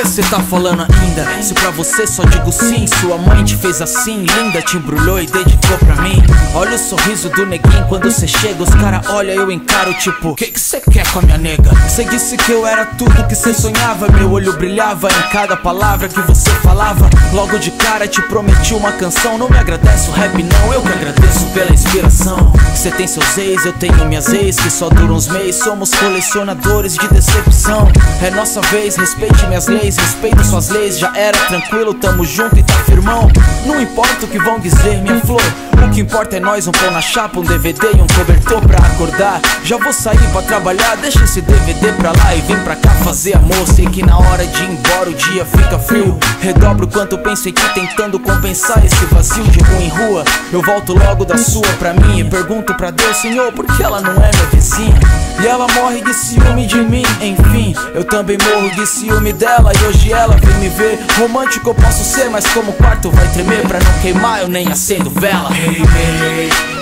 cê tá falando ainda? Se pra você só digo sim, sua mãe te fez assim, linda, te embrulhou e dedicou pra mim. Olha o sorriso do neguinho quando cê chega, os cara olha, eu encaro tipo, que cê quer com a minha nega? Cê disse que eu era tudo que cê sonhava, meu olho brilhava em cada palavra que você falava. Logo de cara te prometi uma canção, não me agradece o rap não, eu que agradeço pela inspiração. Cê tem seus ex, eu tenho minhas ex, que só duram uns meses, somos colecionadores de decepção. É nossa vez, respeite minhas leis, respeito suas leis, já era tranquilo, tamo junto e tá firmão. Não importa o que vão dizer, minha flor, o que importa é nós, um pão na chapa, um DVD e um cobertor pra acordar. Já vou sair pra trabalhar, deixa esse DVD pra lá e vem pra cá fazer amor. Sei que na hora de ir embora o dia fica frio, redobro quanto penso em ti tentando compensar esse vazio de rua em rua. Eu volto logo da sua pra mim e pergunto pra Deus, Senhor, por que ela não é minha vizinha? E ela morre de ciúme de mim, enfim, eu também morro de ciúme dela. E hoje ela vem me ver, romântico eu posso ser, mas como o quarto vai tremer, pra não queimar eu nem acendo vela. Hey,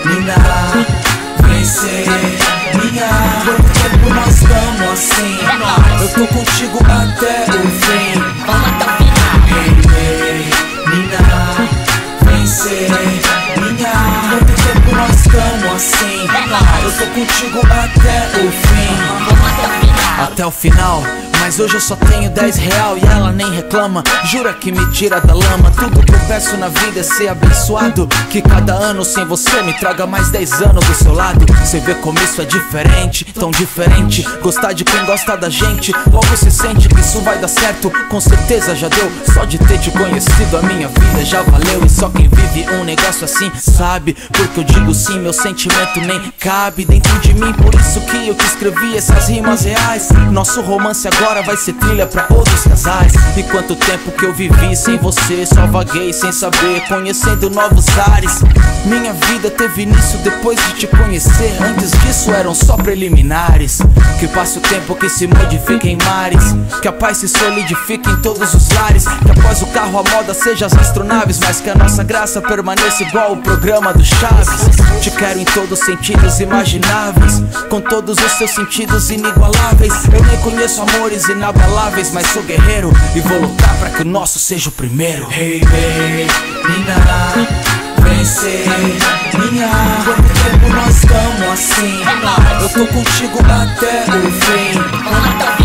menina, vem ser minha. Quanto tempo nós estamos assim? Eu tô contigo até o fim. Vamos até o final. Hey, menina, vem ser minha. Quanto tempo nós estamos assim? Eu tô contigo até o fim. Vamos até o final. Até o final. Mas hoje eu só tenho 10 real e ela nem reclama. Jura que me tira da lama. Tudo que eu peço na vida é ser abençoado, que cada ano sem você me traga mais 10 anos do seu lado. Cê vê como isso é diferente, tão diferente. Gostar de quem gosta da gente, logo se sente que isso vai dar certo. Com certeza já deu, só de ter te conhecido a minha vida já valeu. E só quem vive um negócio assim sabe, porque eu digo sim, meu sentimento nem cabe dentro de mim. Por isso que eu te escrevi essas rimas reais. Nosso romance agora vai ser trilha pra outros casais. E quanto tempo que eu vivi sem você, só vaguei sem saber, conhecendo novos ares. Minha vida teve início depois de te conhecer, antes disso eram só preliminares. Que passe o tempo que se modifique em mares, que a paz se solidifique em todos os lares. Que após o carro a moda seja as astronaves, mas que a nossa graça permaneça igual o programa do Chaves. Te quero em todos os sentidos imagináveis, com todos os seus sentidos inigualáveis. Eu nem conheço amores inabaláveis, mas sou guerreiro e vou lutar pra que o nosso seja o primeiro. Hey, menina, vem ser minha. Quanto tempo nós estamos assim? Eu tô contigo até o fim. Vamos até o final.